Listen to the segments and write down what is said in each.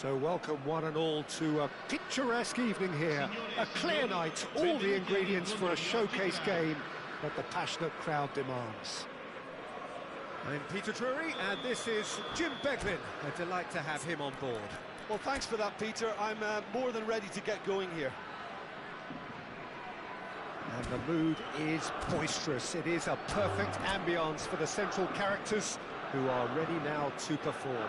So welcome one and all to a picturesque evening here. A clear night, all the ingredients for a showcase game that the passionate crowd demands. I'm Peter Drury, and this is Jim Beglin. A delight to have him on board. Well, thanks for that, Peter. I'm more than ready to get going here. And the mood is boisterous. It is a perfect ambience for the central characters who are ready now to perform.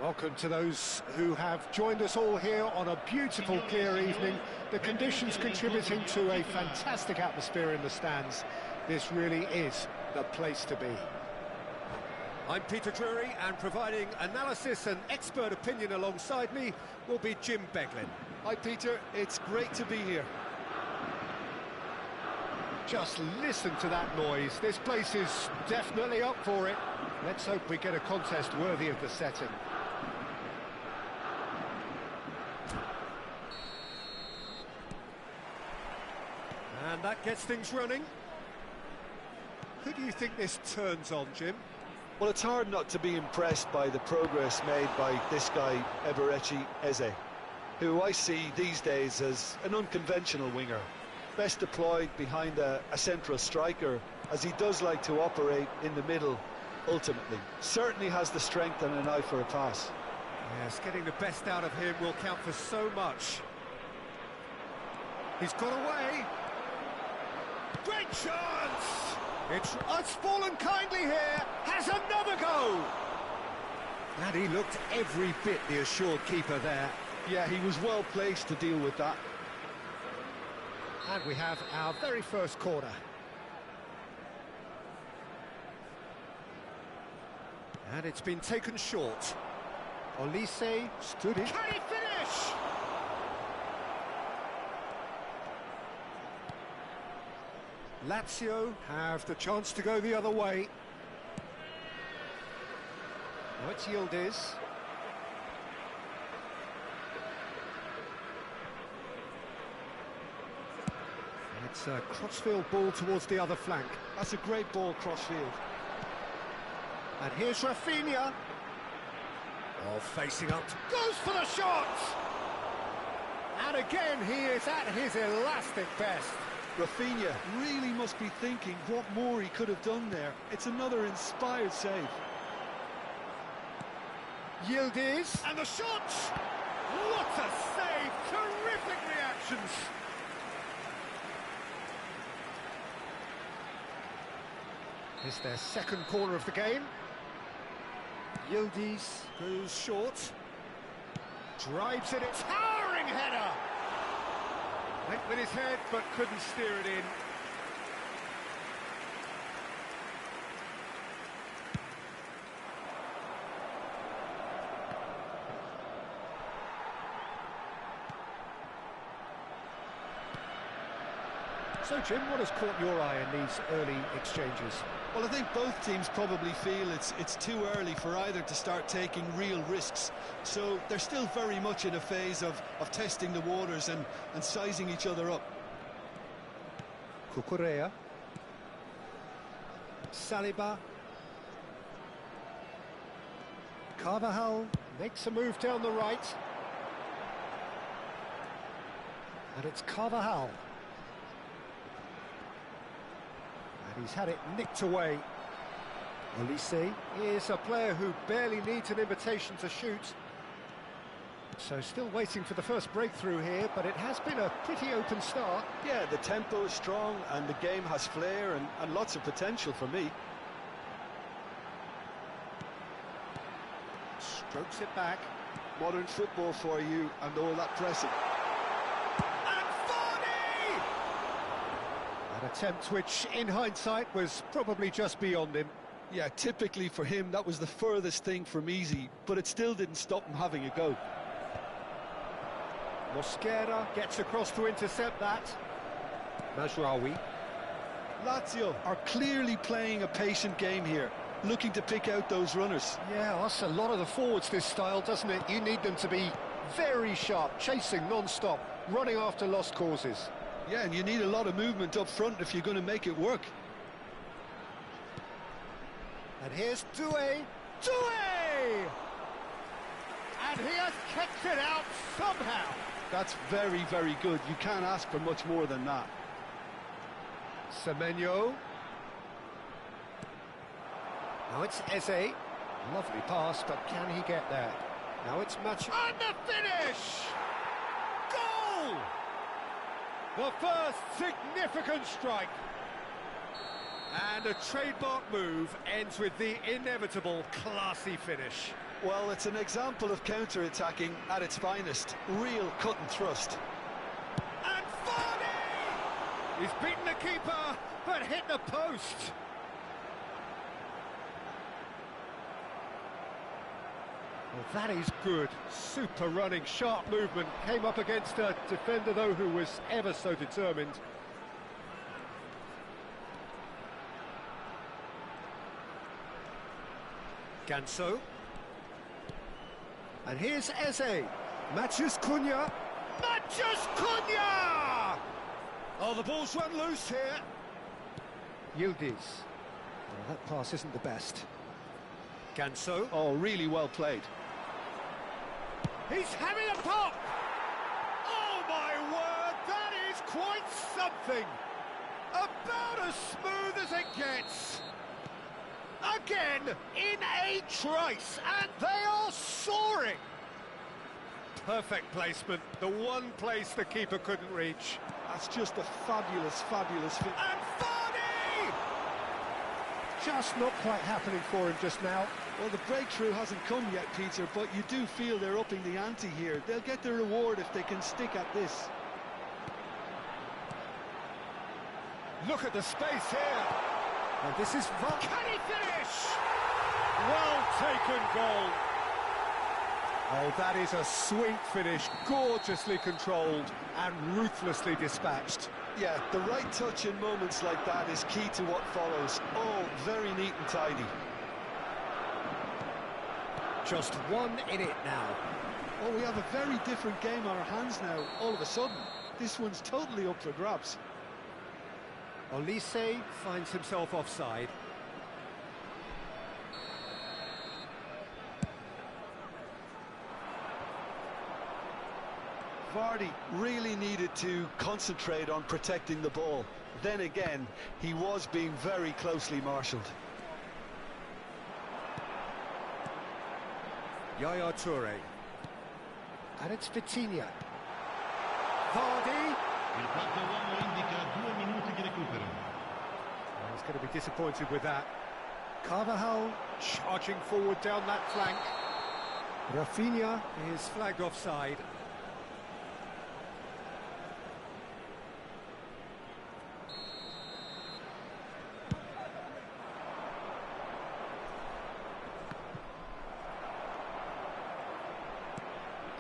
Welcome to those who have joined us all here on a beautiful, clear evening. The conditions contributing to a fantastic atmosphere in the stands. This really is the place to be. I'm Peter Drury, and providing analysis and expert opinion alongside me will be Jim Beglin. Hi, Peter. It's great to be here. Just listen to that noise. This place is definitely up for it. Let's hope we get a contest worthy of the setting. And that gets things running. Who do you think this turns on, Jim? Well, it's hard not to be impressed by the progress made by this guy, Eberechi Eze, who I see these days as an unconventional winger, best deployed behind a central striker, as he does like to operate in the middle, ultimately. Certainly has the strength and an eye for a pass. Yes, getting the best out of him will count for so much. He's got away. Great chance! It's fallen kindly here, has another go! And he looked every bit the assured keeper there. Yeah, he was well placed to deal with that. And we have our very first corner. And it's been taken short. Olise stood in. Can he finish? Lazio have the chance to go the other way. Oh, it's Yildiz. It's a crossfield ball towards the other flank. That's a great ball crossfield. And here's Rafinha. Oh, facing up. Goes for the shot! And again, he is at his elastic best. Rafinha really must be thinking what more he could have done there. It's another inspired save. Yildiz. And the shot! What a save! Terrific reactions! It's their second corner of the game. Yildiz Goes short. drives it. It's towering header! Went with his head, but couldn't steer it in. So, Jim, what has caught your eye in these early exchanges? Well, I think both teams probably feel it's too early for either to start taking real risks. So they're still very much in a phase of testing the waters and sizing each other up. Cucurella. Saliba. Carvajal makes a move down the right. And it's Carvajal. And he's had it nicked away. Olise is a player who barely needs an invitation to shoot. So still waiting for the first breakthrough here, but it has been a pretty open start. Yeah, the tempo is strong and the game has flair and lots of potential for me. Strokes it back. Modern football for you and all that pressing. And Vardy! An attempt which, in hindsight, was probably just beyond him. Yeah, typically for him, that was the furthest thing from easy, but it still didn't stop him having a go. Mosquera gets across to intercept that. Mazraoui. Lazio are clearly playing a patient game here, looking to pick out those runners. Yeah, that's a lot of the forwards, this style, doesn't it? You need them to be very sharp, chasing non-stop, running after lost causes. Yeah, and you need a lot of movement up front if you're going to make it work. And here's Doué. Doué! And he has kept it out somehow. That's very, very good. You can't ask for much more than that. Semenyo. Now it's Eze. Lovely pass, but can he get there? Now it's Machu. And the finish! Goal! The first significant strike. And a trademark move ends with the inevitable classy finish. Well, it's an example of counter-attacking at its finest. Real cut and thrust. And Vardy! He's beaten the keeper, but hit the post. Well, that is good. Super running, sharp movement. Came up against a defender, though, who was ever so determined. Ganso. And here's Eze. Matches Cunha. Matches Cunha! Oh, the ball's run loose here. Yildiz. Well, that pass isn't the best. Ganso. Oh, really well played. He's having a pop! Oh, my word, that is quite something! About as smooth as it gets. Again, in a trice, and they are soaring! Perfect placement, the one place the keeper couldn't reach. That's just a fabulous, fabulous fit. And Vardy! Just not quite happening for him just now. Well, the breakthrough hasn't come yet, Peter, but you do feel they're upping the ante here. They'll get the reward if they can stick at this. Look at the space here. And this is Vardy. Can he finish? Well taken goal. Oh, that is a sweet finish, gorgeously controlled and ruthlessly dispatched. Yeah, the right touch in moments like that is key to what follows. All very neat and tidy. Just one in it now. Oh, we have a very different game on our hands now, all of a sudden. This one's totally up for grabs. Olise finds himself offside. Vardy really needed to concentrate on protecting the ball. Then again, he was being very closely marshalled. Yaya Toure. And it's Vitinha. Vardy. Il quarto uomo indica 2 minuti di recupero. Oh, he's going to be disappointed with that. Carvajal charging forward down that flank. Rafinha is flagged offside.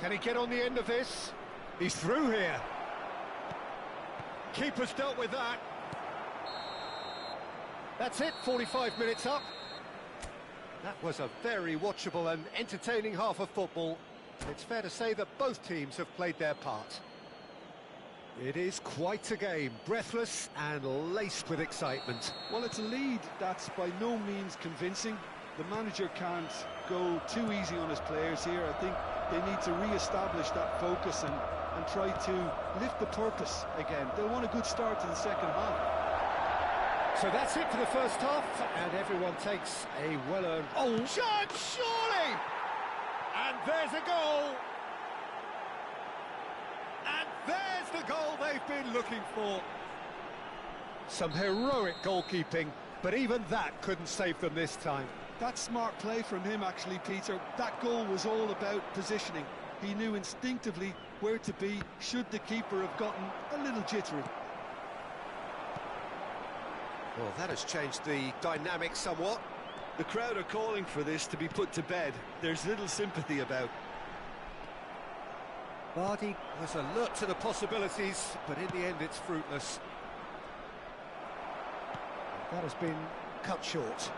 Can he get on the end of this? He's through here. Keeper's dealt with that. That's it, 45 minutes up. That was a very watchable and entertaining half of football. It's fair to say that both teams have played their part. It is quite a game, breathless and laced with excitement. Well, it's a lead that's by no means convincing. The manager can't go too easy on his players here. I think they need to re-establish that focus and try to lift the purpose again. They'll want a good start to the second half. So that's it for the first half, and everyone takes a well-earned... Oh, chance, surely! And there's a goal! And there's the goal they've been looking for. Some heroic goalkeeping, but even that couldn't save them this time. That's smart play from him, actually, Peter. That goal was all about positioning. He knew instinctively where to be should the keeper have gotten a little jittery. Well, that has changed the dynamic somewhat. The crowd are calling for this to be put to bed. There's little sympathy about. Vardy Was alert to the possibilities, but in the end it's fruitless. that has been cut short.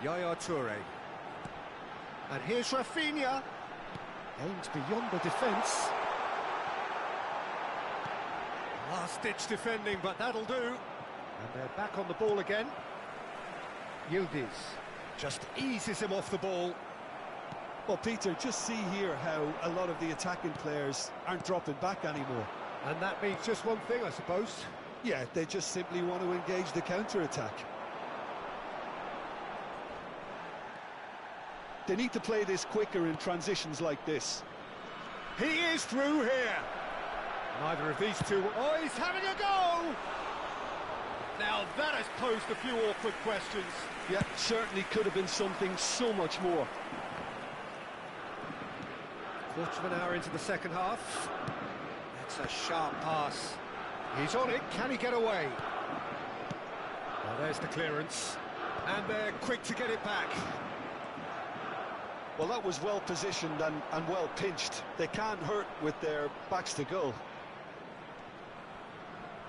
Yaya Toure. And here's Rafinha. Aims beyond the defence. Last-ditch defending, but that'll do. And they're back on the ball again. Yildiz. Just eases him off the ball. Well, Peter, just see here how a lot of the attacking players aren't dropping back anymore. And that means just one thing, I suppose. Yeah, they just simply want to engage the counter-attack. They need to play this quicker in transitions like this. He is through here. Neither of these two... Oh, he's having a go! Now that has posed a few awkward questions. Yeah, certainly could have been something so much more. Quarter of an hour into the second half. That's a sharp pass. He's on it, can he get away? Well, there's the clearance. And they're quick to get it back. Well, that was well positioned and well pinched. They can't hurt with their backs to goal.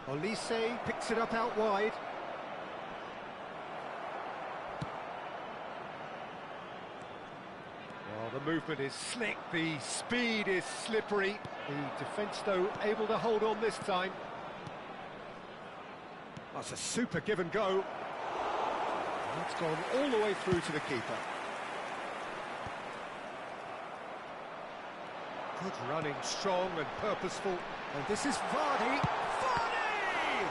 Olise picks it up out wide. Well, the movement is slick, the speed is slippery. The defence, though, able to hold on this time. That's a super give and go. That's gone all the way through to the keeper. Good running, strong and purposeful. And this is Vardy. Vardy!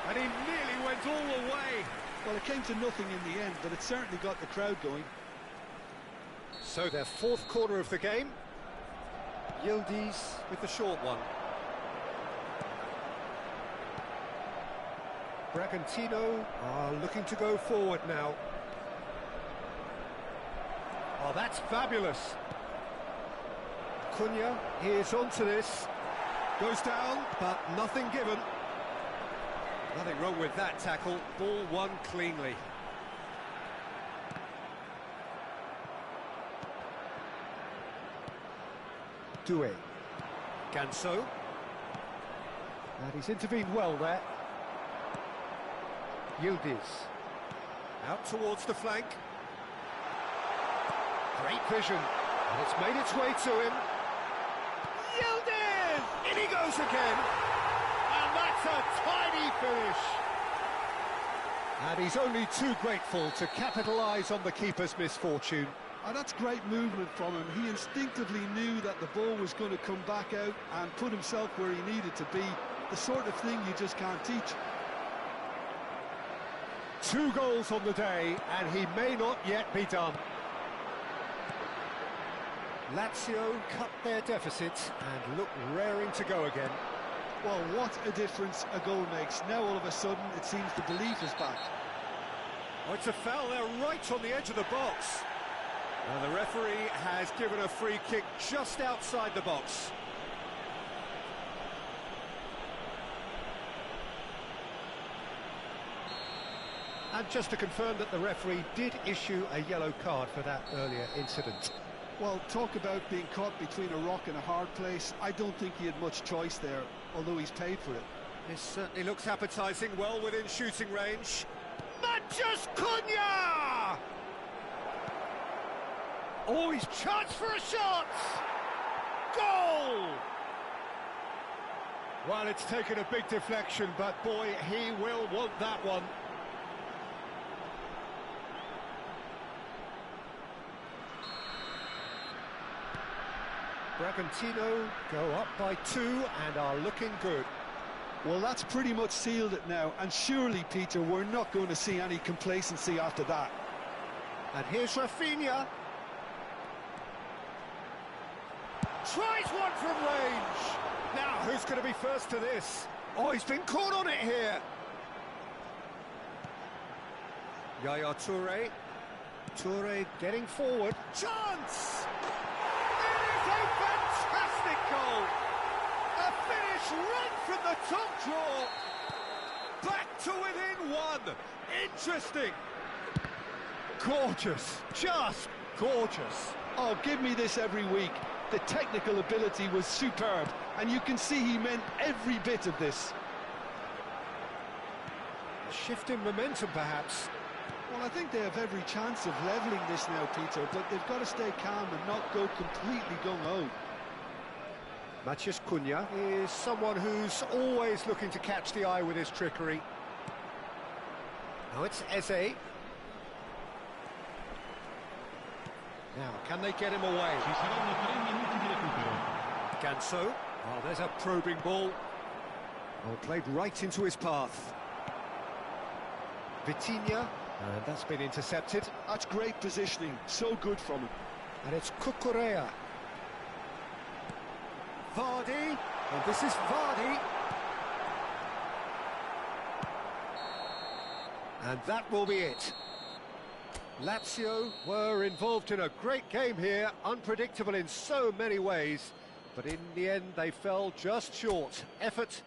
And he nearly went all the way. Well, it came to nothing in the end, but it certainly got the crowd going. So their fourth corner of the game. Yildiz with the short one. Bragantino are looking to go forward now. Oh, that's fabulous. Cunha is onto this. Goes down, but nothing given. Nothing wrong with that tackle. Ball won cleanly. Doué. Ganso. And he's intervened well there. Yildiz. Out towards the flank. Great vision. And it's made its way to him. Yildiz! In he goes again. And that's a tiny finish. And he's only too grateful to capitalise on the keeper's misfortune. And that's great movement from him. He instinctively knew that the ball was going to come back out and put himself where he needed to be. The sort of thing you just can't teach. 2 goals on the day, and he may not yet be done. Lazio cut their deficit and look raring to go again. Well, what a difference a goal makes. Now all of a sudden it seems the belief is back. Oh, it's a foul there right on the edge of the box. And the referee has given a free kick just outside the box. And just to confirm that the referee did issue a yellow card for that earlier incident. Well, talk about being caught between a rock and a hard place. I don't think he had much choice there, although he's paid for it. This certainly looks appetising, well within shooting range. Matches Cunha! Oh, he's charged for a shot! Goal! Well, it's taken a big deflection, but boy, he will want that one. Bragantino go up by 2 and are looking good. Well, that's pretty much sealed it now, and surely, Peter, we're not going to see any complacency after that. And here's Rafinha. Tries one from range. Now, who's going to be first to this? Oh, he's been caught on it here. Yaya Toure. Toure getting forward. Chance! It is a fantastic goal. A finish right from the top draw. Back to within 1. Interesting. Gorgeous, just gorgeous. Oh, give me this every week. The technical ability was superb, and you can see he meant every bit of this. A shift in momentum, perhaps. Well, I think they have every chance of levelling this now, Peter, but they've got to stay calm and not go completely gung-ho. Matheus Cunha is someone who's always looking to catch the eye with his trickery. Now it's Eze. Now, can they get him away? Ci saranno 3 minuti di recupero. Ganso. Oh, there's a probing ball. Oh, played right into his path. Vitinha, and that's been intercepted. That's great positioning, so good from him. And it's Cucurella. Vardy, and this is Vardy. And that will be it. Lazio were involved in a great game here, unpredictable in so many ways, but in the end they fell just short. Effort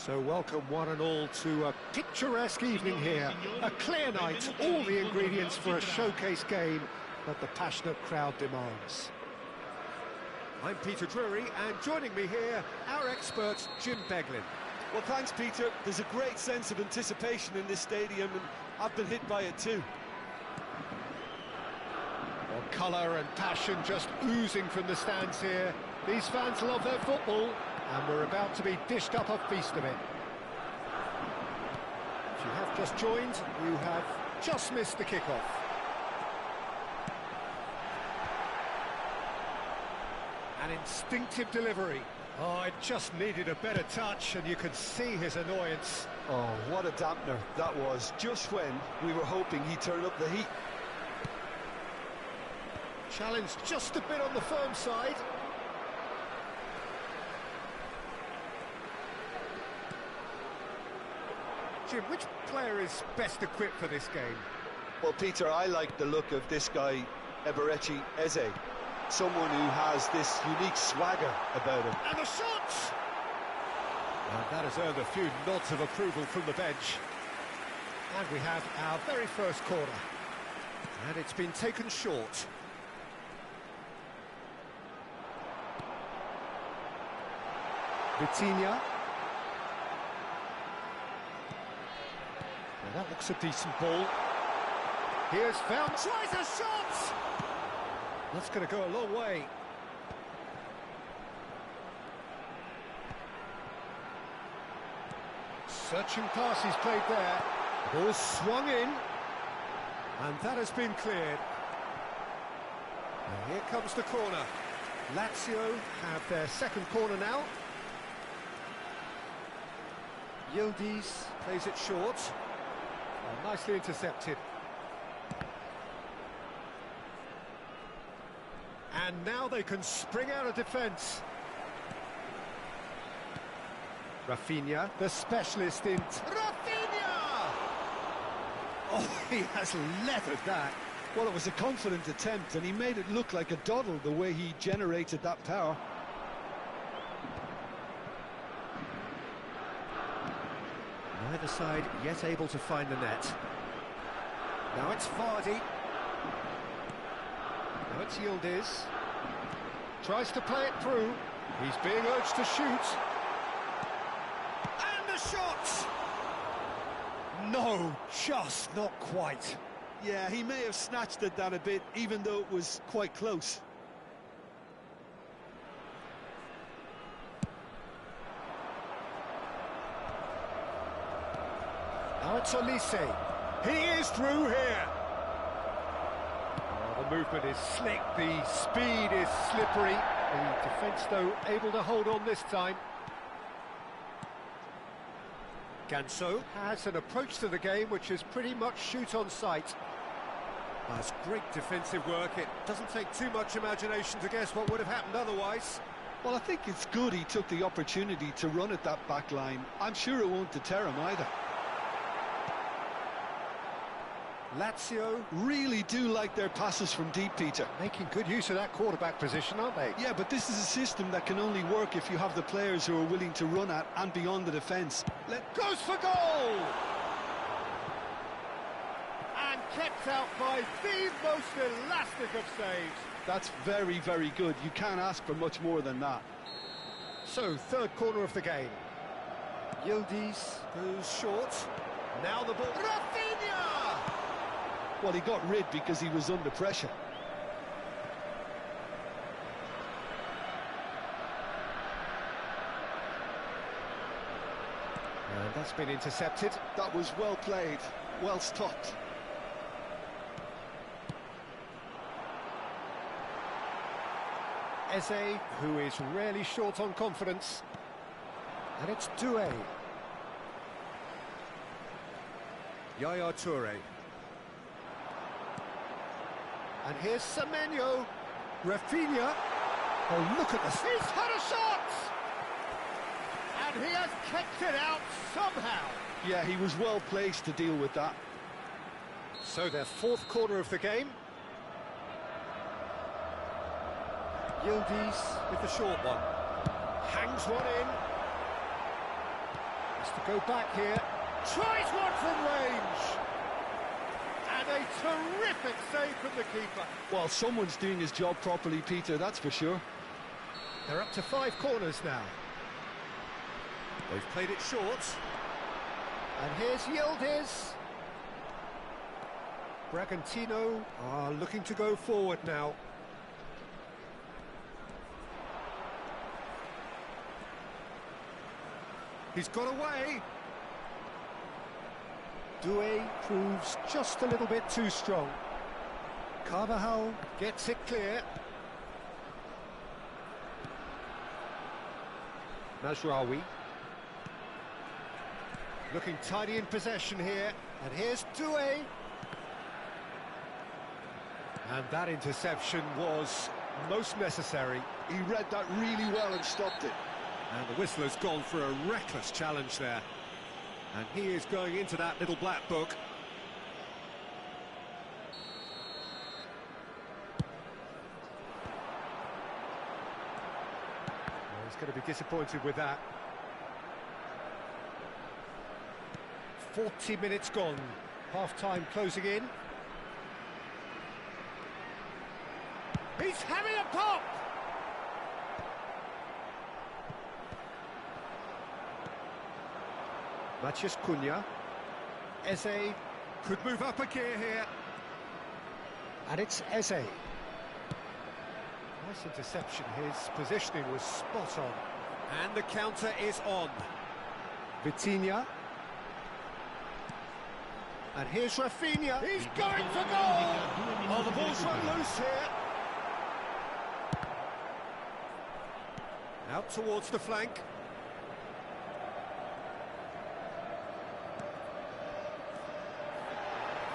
So welcome one and all to a picturesque evening here. A clear night, all the ingredients for a showcase game that the passionate crowd demands. I'm Peter Drury, and joining me here, our expert, Jim Beglin. Well, thanks, Peter. There's a great sense of anticipation in this stadium, and I've been hit by it too. Well, colour and passion just oozing from the stands here. These fans love their football, and we're about to be dished up a feast of it. If you have just joined, you have just missed the kickoff. An instinctive delivery. Oh, it just needed a better touch, and you could see his annoyance. Oh, what a dampener that was, just when we were hoping he'd turn up the heat. Challenge just a bit on the firm side. Jim, which player is best equipped for this game? Well, Peter, I like the look of this guy, Eberechi Eze. Someone who has this unique swagger about him. And the shot! And that has earned a few nods of approval from the bench. And we have our very first corner. And it's been taken short. Vitinha. Well, that looks a decent ball. Here's found, tries a shot! That's going to go a long way. Searching pass he's played there. Ball swung in. And that has been cleared. And here comes the corner. Lazio have their second corner now. Yildiz plays it short. Oh, nicely intercepted. And now they can spring out of defence. Rafinha, the specialist in... Rafinha! Oh, he has leathered that. Well, it was a confident attempt, and he made it look like a doddle the way he generated that power. Neither side yet able to find the net. Now it's Vardy. Now it's Yildiz. Tries to play it through. He's being urged to shoot. And the shot! No, just not quite. Yeah, he may have snatched at that a bit, even though it was quite close. Now it's Olise. He is through here. Oh, the movement is slick, the speed is slippery. The defence, though, able to hold on this time. Ganso has an approach to the game which is pretty much shoot on sight. That's great defensive work. It doesn't take too much imagination to guess what would have happened otherwise. Well, I think it's good he took the opportunity to run at that back line. I'm sure it won't deter him either. Lazio really do like their passes from deep, Peter. Making good use of that quarterback position, aren't they? Yeah, but this is a system that can only work if you have the players who are willing to run at and beyond the defence. Goes for goal! And kept out by the most elastic of saves. That's very, very good. You can't ask for much more than that. So, third corner of the game. Yildiz goes short. Now the ball. Rafinha! Well, he got rid because he was under pressure. And that's been intercepted. That was well played, well stopped. Eze, who is rarely short on confidence. And it's Doué. Yaya Toure. And here's Semenyo. Rafinha. Oh, look at this. He's had a shot! And he has kicked it out somehow. Yeah, he was well placed to deal with that. So their fourth corner of the game. Yildiz with the short one. Hangs one in. Has to go back here. Tries one from range. And a terrific save from the keeper. Well, someone's doing his job properly, Peter, that's for sure. They're up to 5 corners now. They've played it short. And here's Yildiz. Bragantino are looking to go forward now. He's got away. Doué proves just a little bit too strong. Carvajal gets it clear. Mazraoui. Looking tidy in possession here. And here's Doué. And that interception was most necessary. He read that really well and stopped it. And the whistle has gone for a reckless challenge there. And he is going into that little black book. Well, he's going to be disappointed with that. 40 minutes gone. Half-time closing in. He's having a pop! Matheus Cunha. Eze. Could move up a gear here. And it's Eze. Nice interception. His positioning was spot on. And the counter is on. Vitinha. And here's Rafinha. He's going for goal! Oh, the ball's run loose here. Out towards the flank.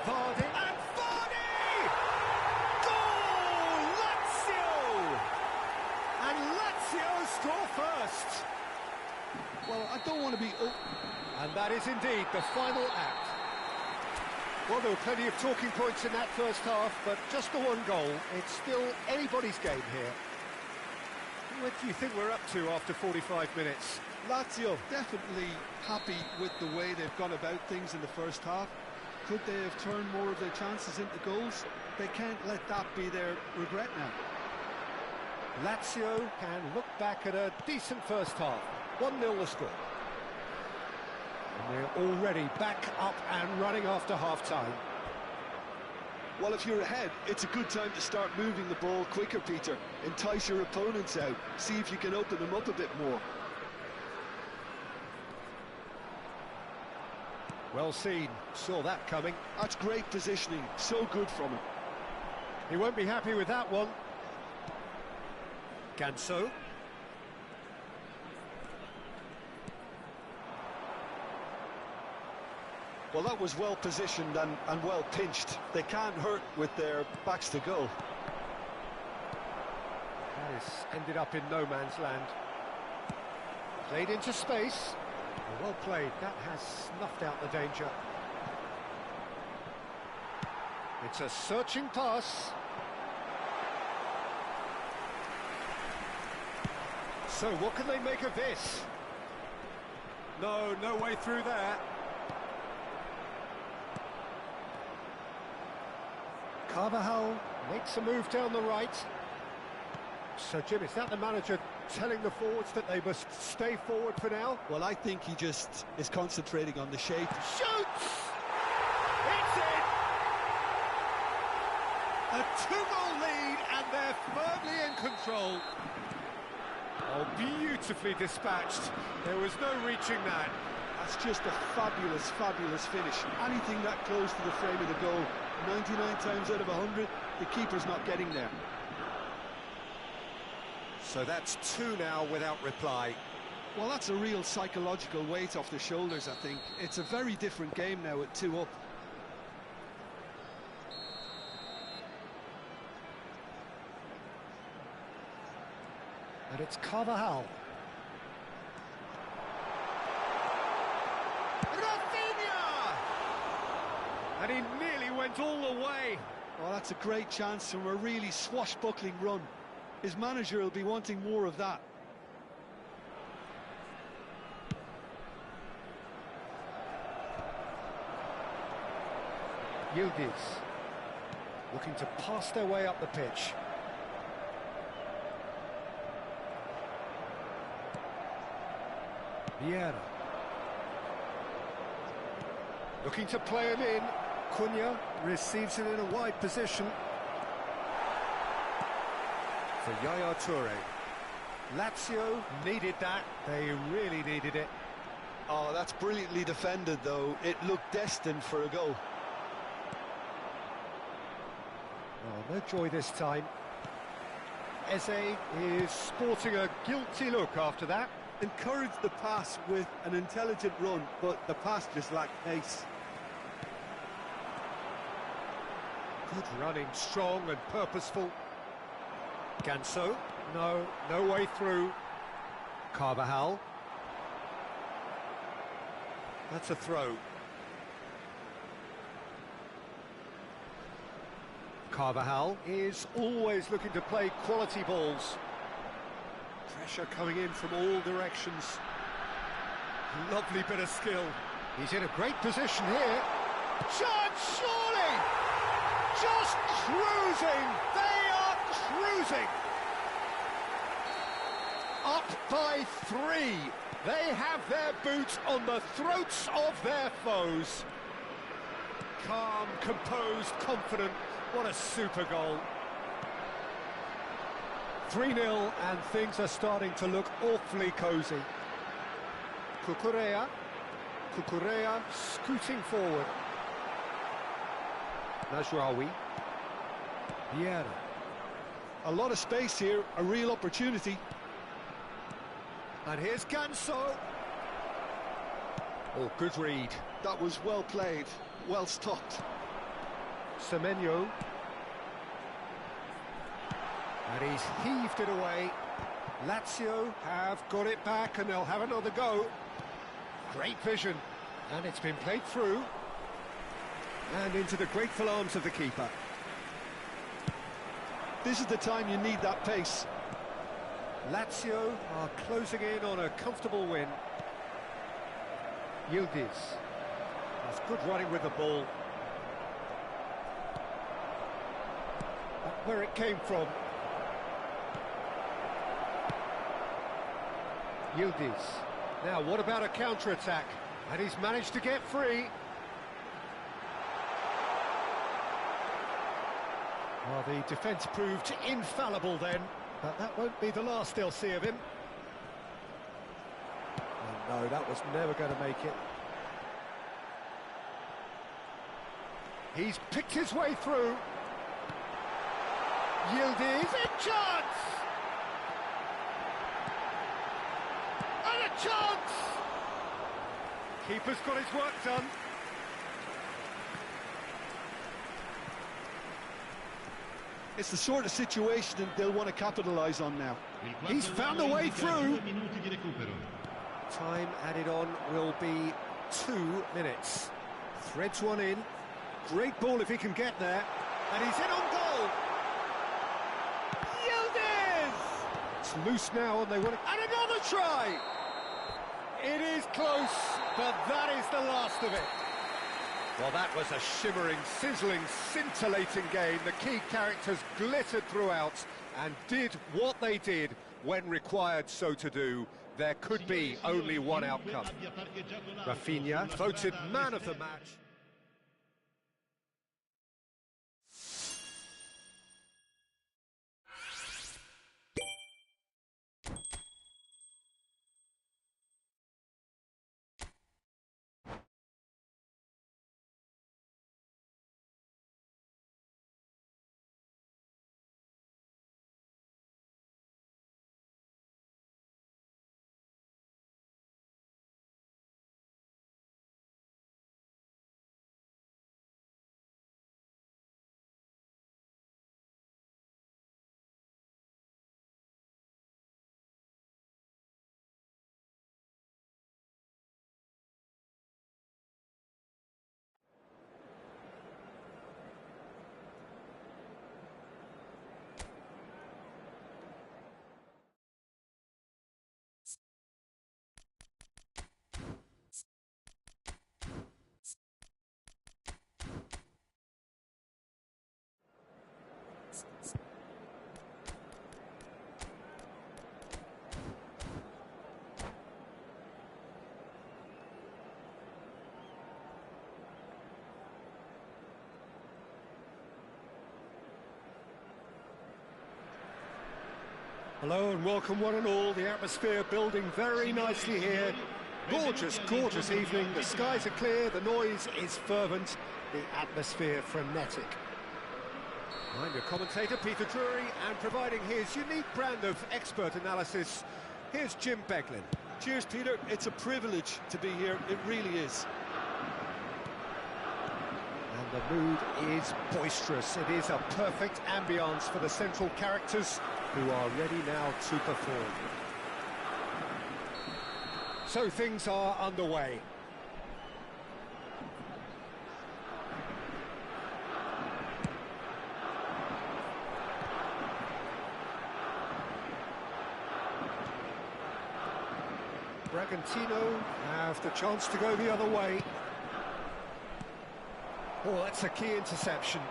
Vardy. And Vardy! Goal! Lazio! And Lazio score first. Well, I don't want to be... And that is indeed the final act. Well, there were plenty of talking points in that first half, but just the one goal. It's still anybody's game here. What do you think we're up to after 45 minutes? Lazio definitely happy with the way they've gone about things in the first half. Could they have turned more of their chances into goals? They can't let that be their regret now. Lazio can look back at a decent first half. 1-0 the score. And they're already back up and running after half-time. Well, if you're ahead, it's a good time to start moving the ball quicker, Peter. Entice your opponents out. See if you can open them up a bit more. Well seen. Saw that coming. That's great positioning. So good from him. He won't be happy with that one. Ganso. Well, that was well positioned and well pinched. They can't hurt with their backs to goal. That has ended up in no man's land. Played into space. Well played. That has snuffed out the danger. It's a searching pass. So what can they make of this? No way through there. Carvajal makes a move down the right. So, Jim, is that the manager telling the forwards that they must stay forward for now? Well, I think he just is concentrating on the shape. Shoots! It's in! A 2-goal lead, and they're firmly in control. Oh, beautifully dispatched. There was no reaching that. That's just a fabulous, fabulous finish. Anything that close to the frame of the goal, 99 times out of 100, the keeper's not getting there. So that's two now without reply. Well, that's a real psychological weight off the shoulders, I think. It's a very different game now with 2 up. And it's Carvajal. Rafinha! And he nearly went all the way. Well, that's a great chance from a really swashbuckling run. His manager will be wanting more of that. Yildiz looking to pass their way up the pitch. Vieira looking to play him in. Cunha receives it in a wide position for Yaya Toure. Lazio needed that, they really needed it. Oh, that's brilliantly defended, though. It looked destined for a goal. Oh, no joy this time. Eze is sporting a guilty look after that. Encouraged the pass with an intelligent run, but the pass just lacked pace. Good running, strong and purposeful. Ganso, no way through. Carvajal. That's a throw. Carvajal is always looking to play quality balls. Pressure coming in from all directions. Lovely bit of skill. He's in a great position here. Chance, surely! Just cruising! They are cruising! Up by 3. They have their boots on the throats of their foes. Calm, composed, confident. What a super goal. 3-0 and things are starting to look awfully cosy. Cucurella scooting forward. Najraoui. Vieira. A lot of space here, a real opportunity. And here's Ganso. Oh, good read. That was well played, well stopped. Semenyo. And he's heaved it away. Lazio have got it back and they'll have another go. Great vision. And it's been played through. And into the grateful arms of the keeper. This is the time you need that pace. Lazio are closing in on a comfortable win. Yildiz. That's good running with the ball. Back where it came from. Yildiz. Now, what about a counter-attack? And he's managed to get free. Well, the defence proved infallible then, but that won't be the last they'll see of him. Oh, no, that was never going to make it. He's picked his way through. Yildiz, a chance! And a chance! Keeper's got his work done. It's the sort of situation that they'll want to capitalise on now. He's found a way through. Time added on will be 2 minutes. Threads one in. Great ball if he can get there. And he's in on goal. Yildiz! It's loose now and they want it. And another try! It is close, but that is the last of it. Well, that was a shimmering, sizzling, scintillating game. The key characters glittered throughout and did what they did when required so to do. There could be only one outcome. Rafinha voted man of the match. Hello and welcome one and all. The atmosphere building very nicely here. Gorgeous, gorgeous evening. The skies are clear, the noise is fervent, the atmosphere frenetic. I'm your commentator, Peter Drury, and providing his unique brand of expert analysis, here's Jim Beglin. Cheers, Peter. It's a privilege to be here. It really is. And the mood is boisterous. It is a perfect ambience for the central characters who are ready now to perform. So things are underway. Bragantino have the chance to go the other way. Oh, that's a key interception.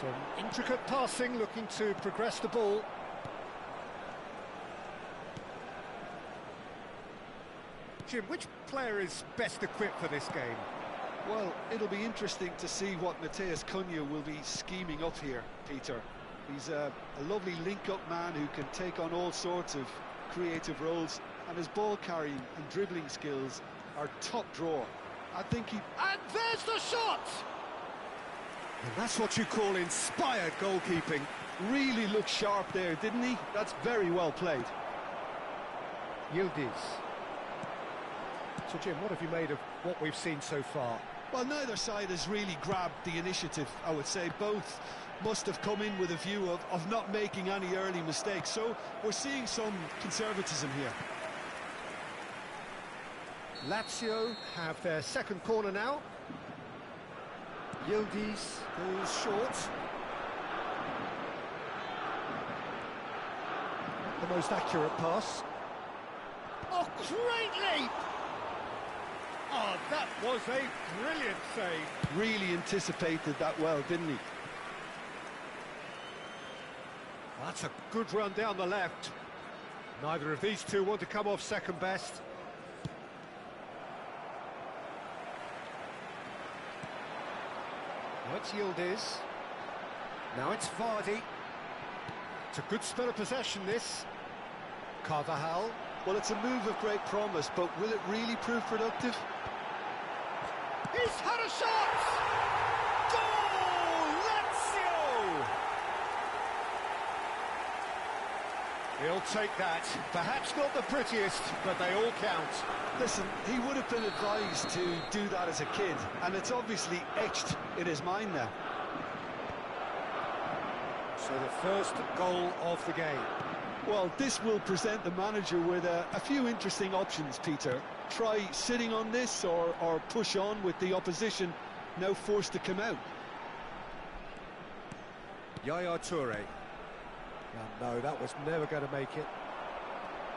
Some intricate passing, looking to progress the ball. Jim, which player is best equipped for this game? Well, it'll be interesting to see what Mateus Cunha will be scheming up here, Peter. He's a lovely link-up man who can take on all sorts of creative roles, and his ball carrying and dribbling skills are top drawer. I think he... And there's the shot! And that's what you call inspired goalkeeping. Really looked sharp there, didn't he? That's very well played. Yildiz. So, Jim, what have you made of what we've seen so far? Well, neither side has really grabbed the initiative, I would say. Both must have come in with a view of not making any early mistakes. So we're seeing some conservatism here. Lazio have their second corner now. Yildiz goes short. The most accurate pass. Oh, great leap! Oh, that was a brilliant save. Really anticipated that well, didn't he? That's a good run down the left. Neither of these two want to come off second best. Now it's Yildiz. Now it's Vardy. It's a good spell of possession, this. Carvajal. Well, it's a move of great promise, but will it really prove productive? He's had a shot! Goal! Lazio! He'll take that. Perhaps not the prettiest, but they all count. Listen, he would have been advised to do that as a kid, and it's obviously etched in his mind now. So the first goal of the game. Well, this will present the manager with a few interesting options, Peter. Try sitting on this or push on with the opposition now forced to come out. Yaya Toure. No, that was never going to make it.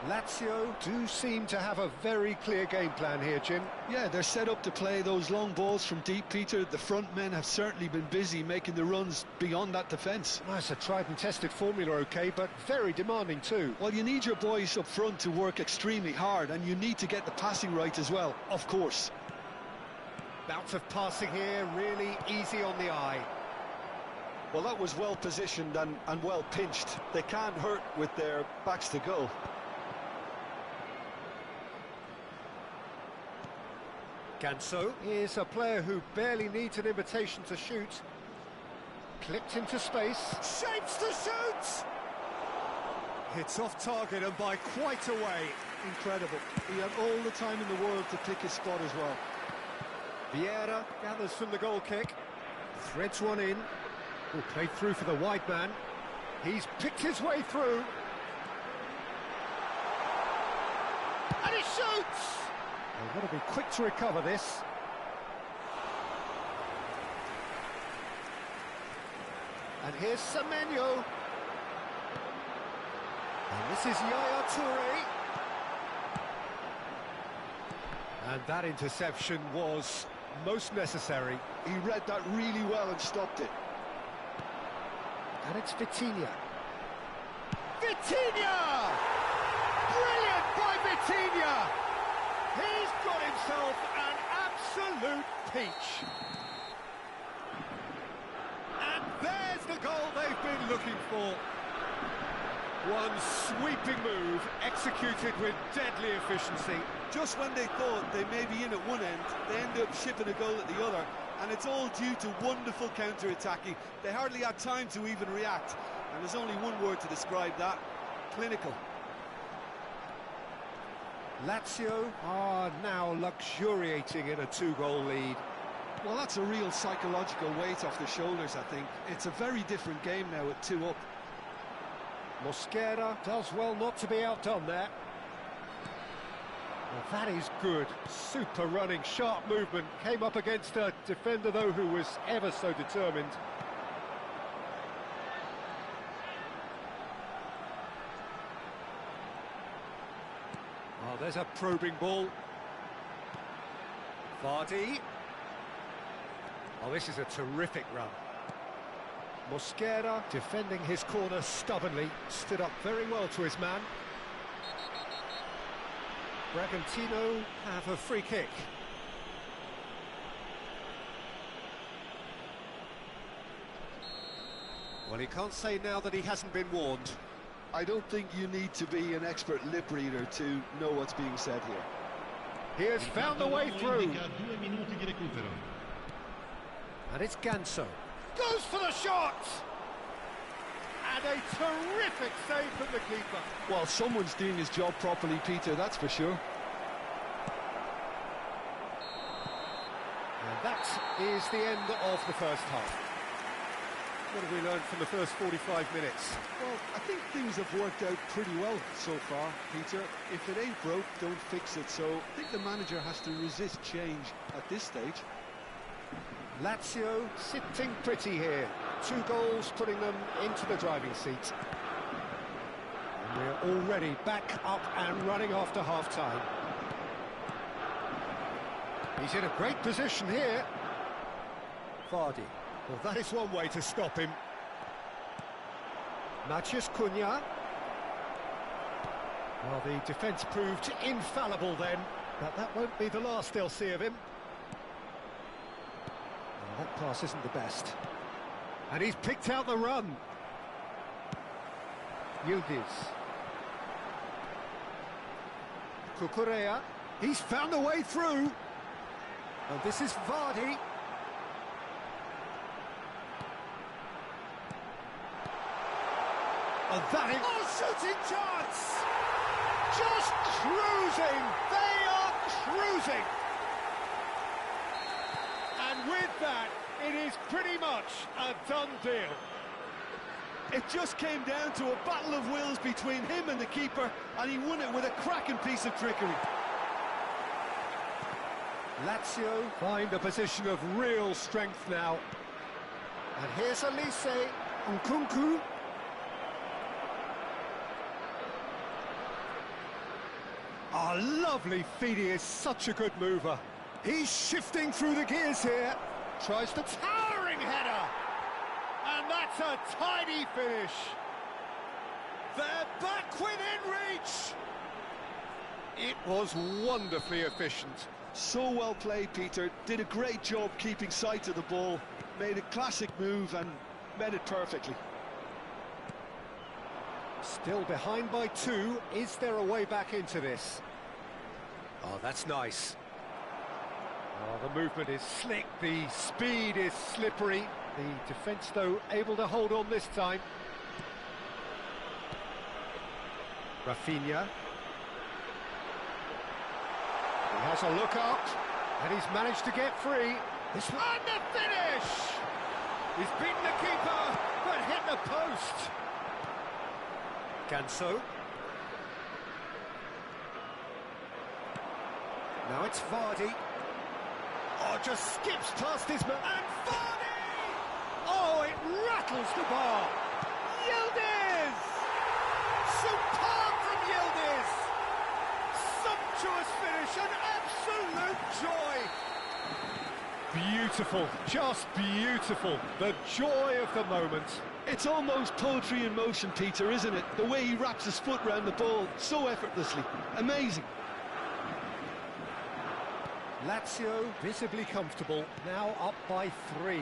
Lazio do seem to have a very clear game plan here, Jim. Yeah, they're set up to play those long balls from deep, Peter. The front men have certainly been busy making the runs beyond that defence. Well, it's a tried and tested formula, OK, but very demanding too. Well, you need your boys up front to work extremely hard, and you need to get the passing right as well, of course. Bouts of passing here, really easy on the eye. Well, that was well positioned and well pinched. They can't hurt with their backs to goal. Ganso is a player who barely needs an invitation to shoot. Clipped into space. Shapes to shoot! It's off target and by quite a way. Incredible. He had all the time in the world to pick his spot as well. Vieira gathers from the goal kick. Threads one in. Oh, played through for the wide man. He's picked his way through. And he shoots! They've got to be quick to recover this. And here's Semenyo. And this is Yaya Toure. And that interception was most necessary. He read that really well and stopped it. And it's Vitinha. Vitinha! Brilliant by Vitinha! He's got himself an absolute peach. And there's the goal they've been looking for. One sweeping move, executed with deadly efficiency. Just when they thought they may be in at one end, they end up shipping a goal at the other, and it's all due to wonderful counter-attacking. They hardly had time to even react, and there's only one word to describe that: clinical. Lazio are now luxuriating in a 2-goal lead. Well, that's a real psychological weight off the shoulders, I think. It's a very different game now at 2 up. Mosquera does well not to be outdone there. Well, that is good. Super running, sharp movement. Came up against a defender, though, who was ever so determined. Oh, there's a probing ball. Vardy. Oh, this is a terrific run. Mosquera, defending his corner stubbornly, stood up very well to his man. Bragantino have a free kick. Well, he can't say now that he hasn't been warned. I don't think you need to be an expert lip reader to know what's being said here. He has found a way through. And it's Ganso. Goes for the shot! And a terrific save from the keeper. Well, someone's doing his job properly, Peter, that's for sure. And that is the end of the first half. What have we learned from the first 45 minutes? Well, I think things have worked out pretty well so far, Peter. If it ain't broke, don't fix it. So I think the manager has to resist change at this stage. Lazio sitting pretty here. 2 goals putting them into the driving seat. And we're already back up and running after half-time. He's in a great position here. Vardy. Well, that is one way to stop him. Matheus Cunha. Well, the defence proved infallible then, but that won't be the last they'll see of him. Well, that pass isn't the best. And he's picked out the run. Yildiz. Cucurella. He's found a way through. And this is Vardy. And that is... Oh, shooting chance! Just cruising! They are cruising! And with that, it is pretty much a done deal. It just came down to a battle of wills between him and the keeper, and he won it with a cracking piece of trickery. Lazio find a position of real strength now. And here's Elise Nkunku. Oh, lovely feed. He is such a good mover. He's shifting through the gears here. Tries the towering header. And that's a tidy finish. They're back within reach. It was wonderfully efficient. So well played, Peter. Did a great job keeping sight of the ball. Made a classic move and met it perfectly. Still behind by 2. Is there a way back into this? Oh, that's nice. Oh, the movement is slick, the speed is slippery. The defence, though, able to hold on this time. Rafinha. He has a look up, and he's managed to get free. This one, and the finish! He's beaten the keeper, but hit the post. Ganso. Now it's Vardy. Oh, just skips past his man. And Vardy! Oh, it rattles the bar. Yildiz! Superb from Yildiz! Sumptuous finish, an absolute joy! Beautiful, just beautiful. The joy of the moment. It's almost poetry in motion, Peter, isn't it? The way he wraps his foot round the ball so effortlessly. Amazing. Lazio visibly comfortable, now up by 3.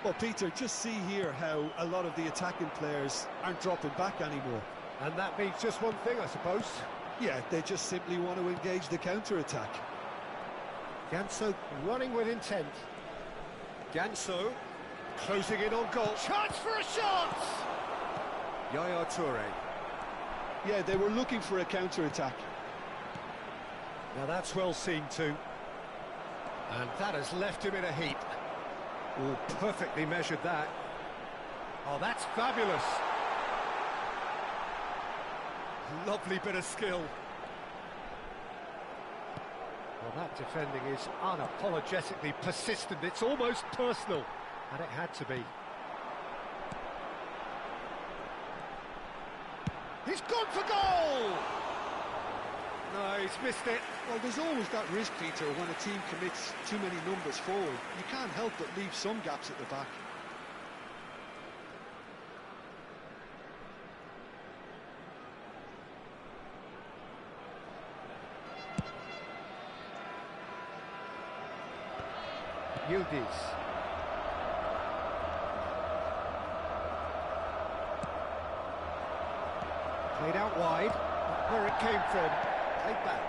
Well, Peter, just see here how a lot of the attacking players aren't dropping back anymore. And that means just one thing, I suppose. Yeah, they just simply want to engage the counter-attack. Ganso running with intent. Ganso closing in on goal. Chance for a shot! Yaya Toure. Yeah, they were looking for a counter-attack. Now that's well seen too. And that has left him in a heap. Oh, perfectly measured that. Oh, that's fabulous. Lovely bit of skill. Well, that defending is unapologetically persistent. It's almost personal. And it had to be. He's gone for goal! No, he's missed it. Well, there's always that risk, Peter, when a team commits too many numbers forward. You can't help but leave some gaps at the back. Yildiz. Played out wide, not where it came from. Played back.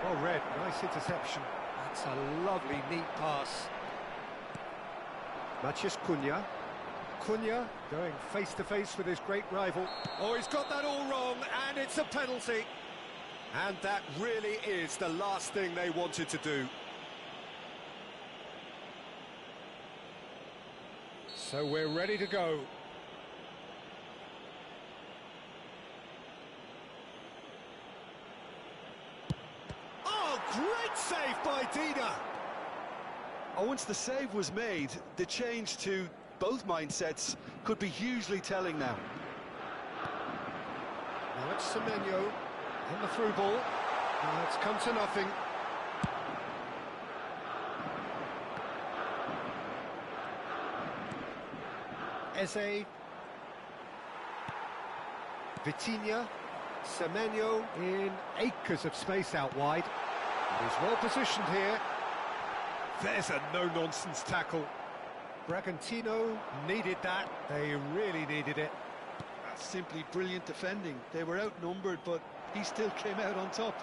Well read, nice interception. That's a lovely, neat pass. Maciej Cunha. Cunha going face-to-face with his great rival. Oh, he's got that all wrong, and it's a penalty. And that really is the last thing they wanted to do. So we're ready to go. Oh, great save by Dina. Oh, once the save was made, the change to both mindsets could be hugely telling now. Now it's Semenyo on the through ball. Now it's come to nothing. Eze, Vitinha, Semenyo in acres of space out wide. He's well positioned here. There's a no-nonsense tackle. Bragantino needed that. They really needed it. That's simply brilliant defending. They were outnumbered, but he still came out on top.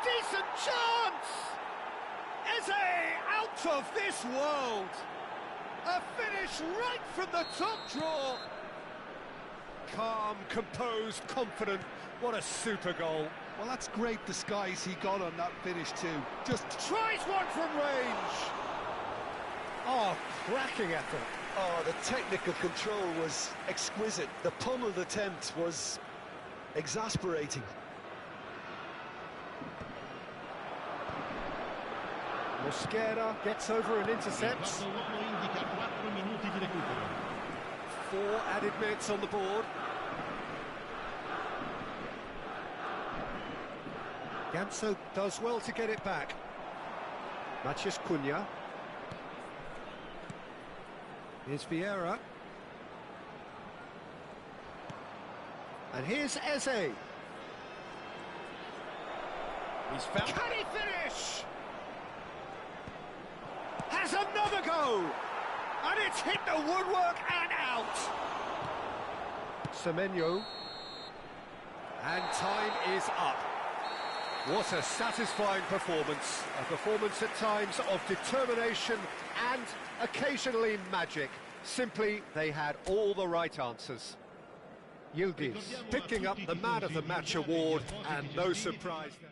Decent chance! Eze out of this world! A finish right from the top draw! Calm, composed, confident. What a super goal. Well, that's great disguise he got on that finish too. Just Tries one from range! Oh, cracking effort. Oh, the technical control was exquisite. The pummeled attempt was exasperating. Mosquera gets over and intercepts. 4 minuti di recupero. 4 added minutes on the board. Ganso does well to get it back. Maciej Cunha. Here's Vieira. And here's Eze. He's found... Can he finish? Has another go! And it's hit the woodwork and out! Semenyo. And time is up. What a satisfying performance. A performance at times of determination and occasionally magic. Simply, they had all the right answers. Yildiz picking up the Man of the Match award, and no surprise there.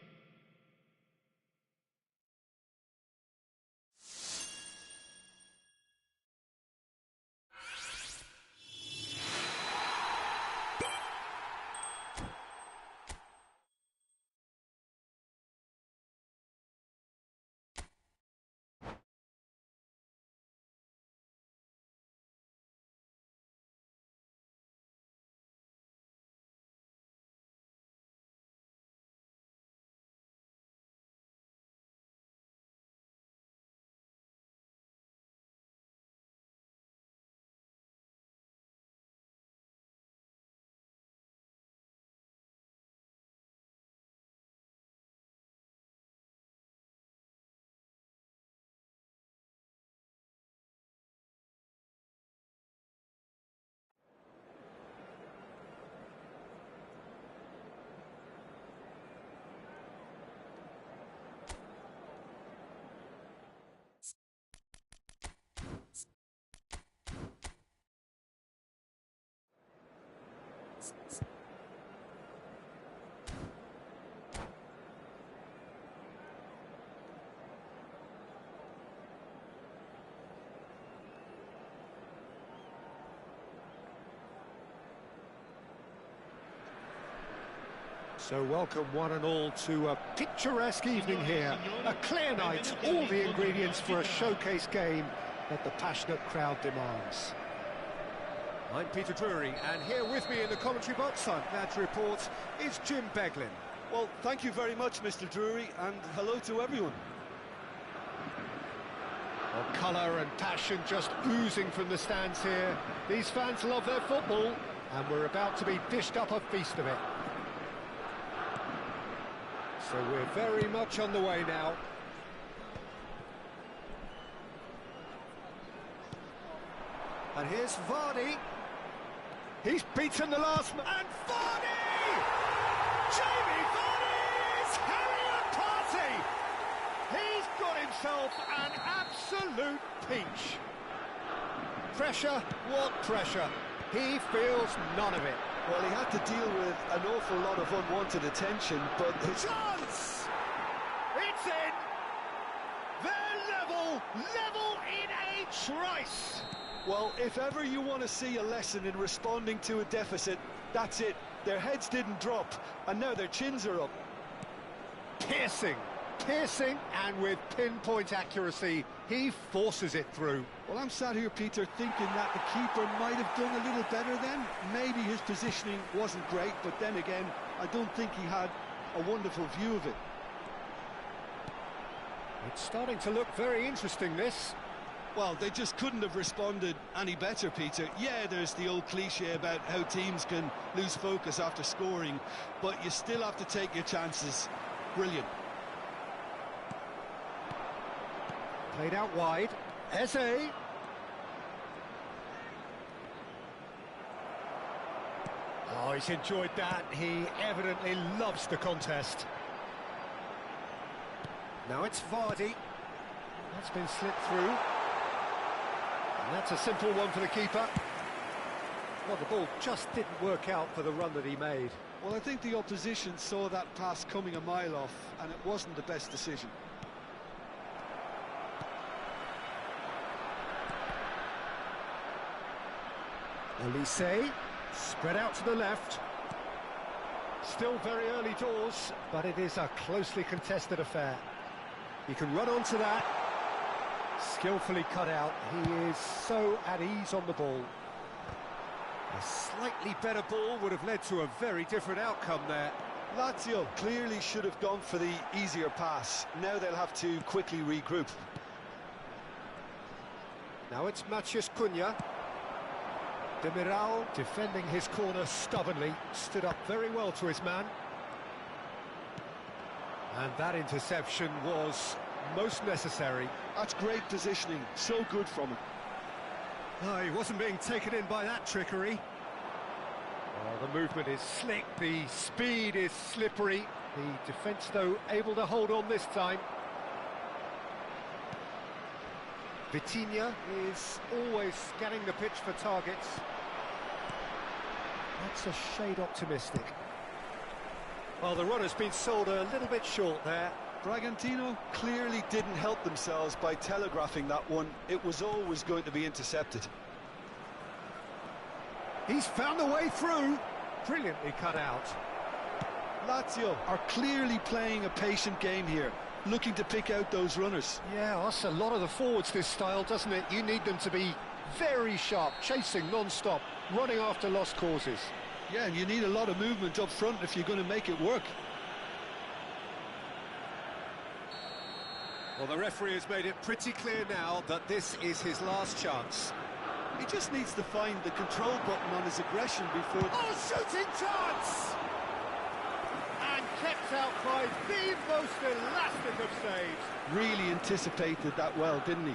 So welcome one and all to a picturesque evening here. A clear night, all the ingredients for a showcase game that the passionate crowd demands. I'm Peter Drury, and here with me in the commentary box, I'm glad to report, is Jim Beglin. Well, thank you very much, Mr. Drury, and hello to everyone. Well, colour and passion just oozing from the stands here. These fans love their football, and we're about to be dished up a feast of it. So we're very much on the way now. And here's Vardy. He's beaten the last man. And Vardy! Jamie Vardy's having a party! He's got himself an absolute peach. Pressure? What pressure? He feels none of it. Well, he had to deal with an awful lot of unwanted attention, but his Chance! It's in! They're level in a trice! well, if ever you want to see a lesson in responding to a deficit, that's it. Their heads didn't drop, and now their chins are up. Piercing, and with pinpoint accuracy, he forces it through. Well, I'm sat here, Peter, thinking that the keeper might have done a little better then. Maybe his positioning wasn't great, but then again, I don't think he had a wonderful view of it. It's starting to look very interesting, this. Well, they just couldn't have responded any better, Peter. Yeah, there's the old cliche about how teams can lose focus after scoring, but you still have to take your chances. Brilliant. Played out wide. Eze. Oh, he's enjoyed that. He evidently loves the contest. Now it's Vardy. That's been slipped through. And that's a simple one for the keeper. Well, the ball just didn't work out for the run that he made. Well, I think the opposition saw that pass coming a mile off, and it wasn't the best decision. Olise, spread out to the left. Still very early doors, but it is a closely contested affair. He can run onto that. Skillfully cut out. He is so at ease on the ball. A slightly better ball would have led to a very different outcome there. Lazio clearly should have gone for the easier pass. Now they'll have to quickly regroup. Now it's Matheus Cunha. Demiral defending his corner stubbornly, stood up very well to his man. And that interception was most necessary. That's great positioning, so good from him. Oh, he wasn't being taken in by that trickery. Oh, the movement is slick, the speed is slippery. The defence, though, able to hold on this time. Vitinha is always scanning the pitch for targets. That's a shade optimistic. Well, the runner's been sold a little bit short there. Bragantino clearly didn't help themselves by telegraphing that one. It was always going to be intercepted. He's found a way through. Brilliantly cut out. Lazio are clearly playing a patient game here, looking to pick out those runners. Yeah, that's a lot of the forwards, this style, doesn't it? You need them to be very sharp, chasing non-stop, running after lost causes. Yeah, and you need a lot of movement up front if you're going to make it work. Well, the referee has made it pretty clear now that this is his last chance. He just needs to find the control button on his aggression before... Oh, shooting chance! And kept out by the most elastic of saves. Really anticipated that well, didn't he?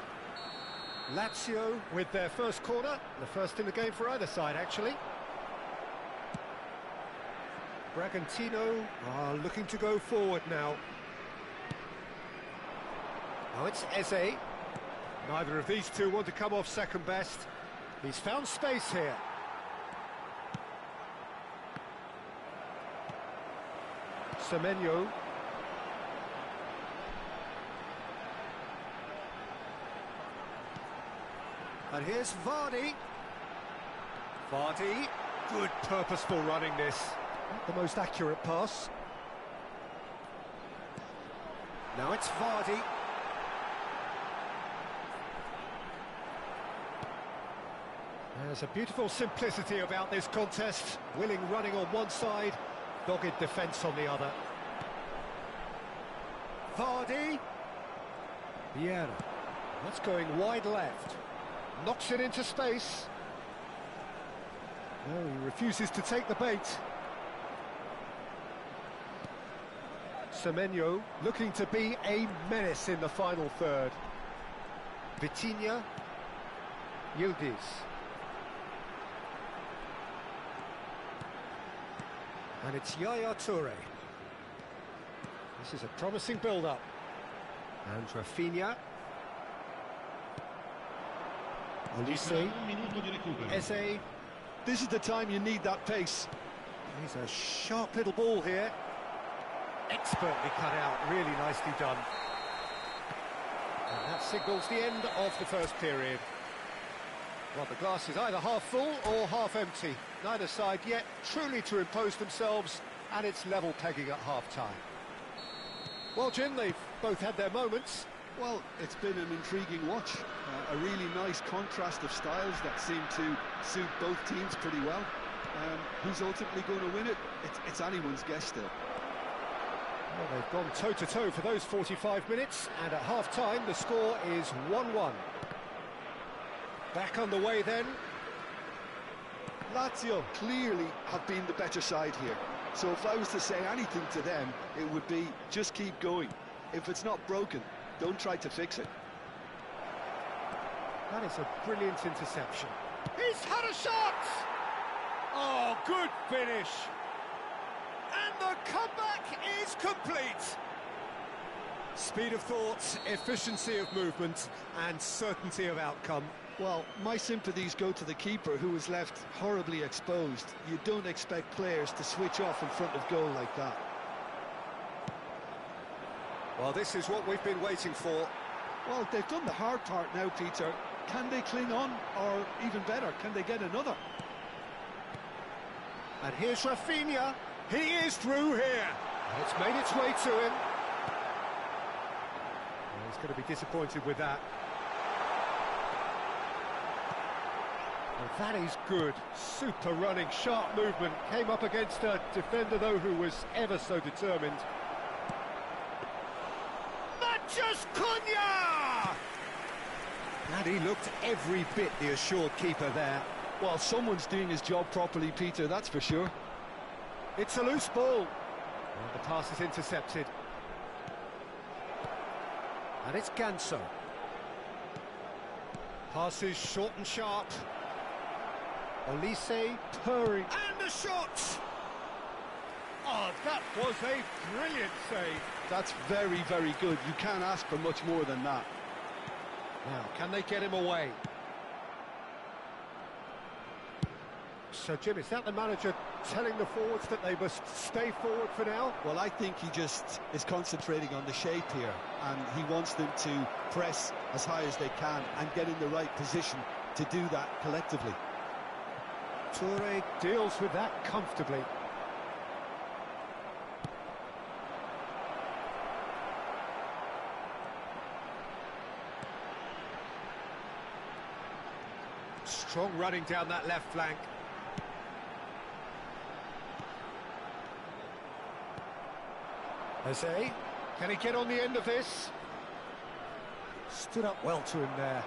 Lazio with their first corner, the first in the game for either side, actually. Bragantino are looking to go forward now. Now it's Eze. Neither of these two want to come off second best. He's found space here. Semenyo. And here's Vardy. Vardy, Good purposeful running this. Not the most accurate pass. now it's Vardy. There's a beautiful simplicity about this contest. Willing running on one side, dogged defence on the other. Vardy. Vieira. That's going wide left. Knocks it into space. No, he refuses to take the bait. Semenyo looking to be a menace in the final third. Vitinha. Yildiz. And it's Yaya Toure. This is a promising build-up. And Rafinha. Olise. Un minuto di recupero. Eze. This is the time you need that pace. He's a sharp little ball here. Expertly cut out, really nicely done. And that signals the end of the first period. Well, the glass is either half full or half empty. Neither side yet truly to impose themselves, and it's level pegging at half-time. Well, Jim, they've both had their moments. Well, it's been an intriguing watch. A really nice contrast of styles that seem to suit both teams pretty well. Who's ultimately going to win it? It's anyone's guess still. Well, they've gone toe-to-toe for those 45 minutes, and at half-time the score is 1-1. Back underway then. Lazio clearly have been the better side here. So if I was to say anything to them, it would be just keep going. If it's not broken, don't try to fix it. That is a brilliant interception. He's had a shot! Oh, good finish. And the comeback is complete. Speed of thought, efficiency of movement, and certainty of outcome. Well, my sympathies go to the keeper, who was left horribly exposed. You don't expect players to switch off in front of goal like that. Well, this is what we've been waiting for. Well, they've done the hard part now, Peter. Can they cling on, or even better, can they get another? And here's Rafinha. He is through here. And it's made its way to him. Well, he's going to be disappointed with that. Well, that is good. Super running, sharp movement. Came up against a defender, though, who was ever so determined. Just Cunha! And he looked every bit the assured keeper there. Well, someone's doing his job properly, Peter, that's for sure. It's a loose ball. Well, the pass is intercepted. And it's Ganso. Passes short and sharp. Olise purring. And the shot! Oh, that was a brilliant save. That's very, very good. You can't ask for much more than that. Now, can they get him away? So, Jim, is that the manager telling the forwards that they must stay forward for now? Well, I think he just is concentrating on the shape here, and he wants them to press as high as they can and get in the right position to do that collectively. Toure deals with that comfortably. Strong running down that left flank. Eze, can he get on the end of this? Stood up well to him there.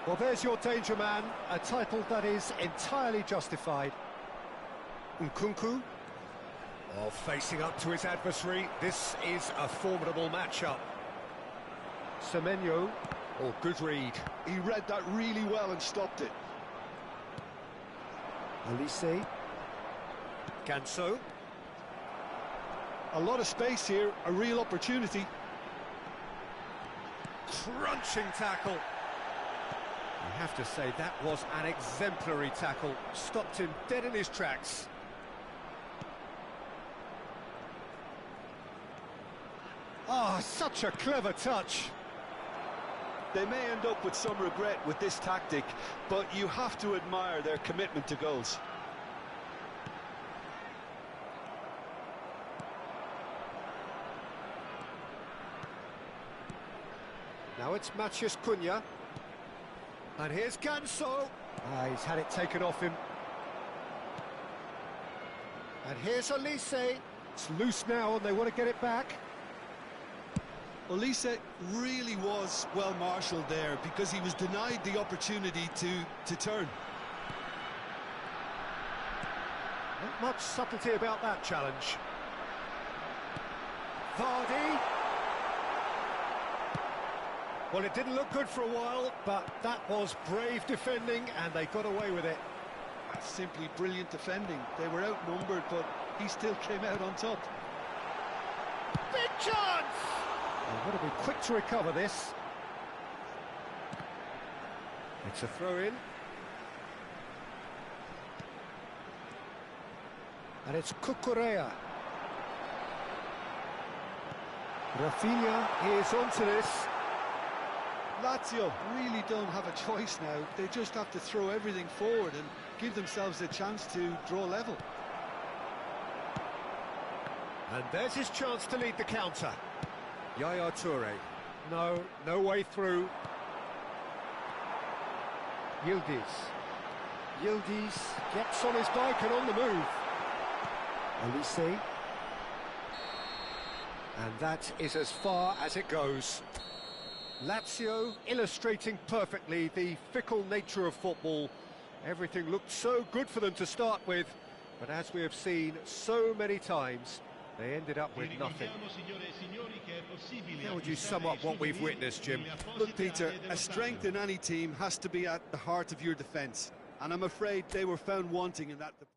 Well, there's your danger man, a title that is entirely justified. Nkunku, oh, facing up to his adversary. This is a formidable matchup. Semenyo, oh, good read. He read that really well and stopped it. Olise, Ganso. A lot of space here, a real opportunity. Crunching tackle. You have to say that was an exemplary tackle. Stopped him dead in his tracks. Oh, such a clever touch. They may end up with some regret with this tactic, but you have to admire their commitment to goals. Now it's Matheus Cunha. And here's Ganso. He's had it taken off him. And here's Elise. It's loose now and they want to get it back. Elise really was well marshalled there because he was denied the opportunity to turn. Not much subtlety about that challenge. Vardy. Well, it didn't look good for a while, but that was brave defending and they got away with it. Simply brilliant defending. They were outnumbered, but he still came out on top. Big chance! They've got to be quick to recover this. It's a throw-in. And it's Cucurella. Rafinha is onto this. Lazio really don't have a choice now. They just have to throw everything forward and give themselves a chance to draw level. And there's his chance to lead the counter. Yaya Toure. No way through. Yildiz. Yildiz gets on his bike and on the move. Elise. And that is as far as it goes. Lazio illustrating perfectly the fickle nature of football. Everything looked so good for them to start with, but as we have seen so many times, they ended up with nothing. How would you sum up what we've witnessed, Jim? Look, Peter, a strength in any team has to be at the heart of your defence, and I'm afraid they were found wanting in that department.